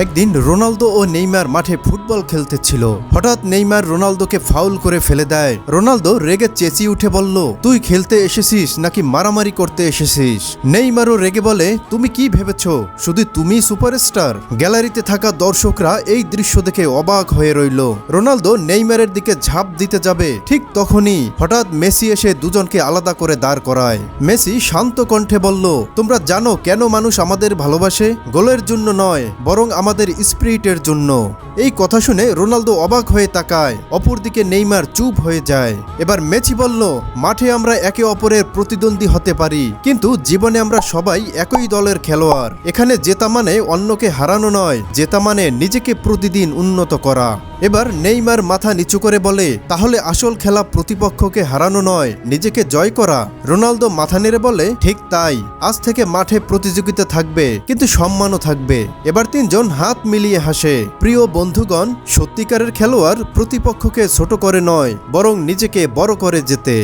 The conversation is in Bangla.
একদিন রোনালদো ও নেইমার মাঠে ফুটবল খেলতেছিল। হঠাৎ নেইমার রোনালদোকে ফাউল করে ফেলে দেয়। রোনালদো রেগে চেঁচিয়ে উঠে বলল, তুই খেলতে এসেছিস নাকি মারামারি করতে এসেছিস? নেইমারও রেগে বলে, তুমি কি ভেবেছো শুধু তুমি সুপারস্টার? গ্যালারিতে থাকা দর্শকরা এই দৃশ্য দেখে অবাক হয়ে রইল। রোনালদো নেইমারের দিকে ঝাঁপ দিতে যাবে, ঠিক তখনই হঠাৎ মেসি এসে দুজনকে আলাদা করে দাঁড় করায়। মেসি শান্ত কণ্ঠে বলল, তোমরা জানো কেন মানুষ আমাদের ভালোবাসে? গোলের জন্য নয়, বরং আমাদের স্পিরিটের জন্য। এই কথা শুনে রোনালদো অবাক হয়ে তাকায়। অপরদিকে নেইমার চুপ হয়ে যায়। এবার মেসি বলল, মাঠে আমরা একে অপরের প্রতিদ্বন্দ্বী হতে পারি, কিন্তু জীবনে আমরা সবাই একই দলের খেলোয়াড়। এখানে জেতা মানে অন্যকে হারানো নয়, জেতা মানে নিজেকে প্রতিদিন উন্নত করা। এবার নেইমার মাথা নিচু করে বলে, তাহলে আসল খেলা প্রতিপক্ষকে হারানো নয়, নিজেকে জয় করা। রোনালদো মাথা নেড়ে বলে, ঠিক তাই, আজ থেকে মাঠে প্রতিযোগিতা থাকবে, কিন্তু সম্মানও থাকবে। এবার তিনজন হাত মিলিয়ে হাসে। প্রিয় বন্ধুগণ, সত্যিকারের খেলোয়াড় প্রতিপক্ষকে ছোট করে নয়, বরং নিজেকে বড় করে জেতে।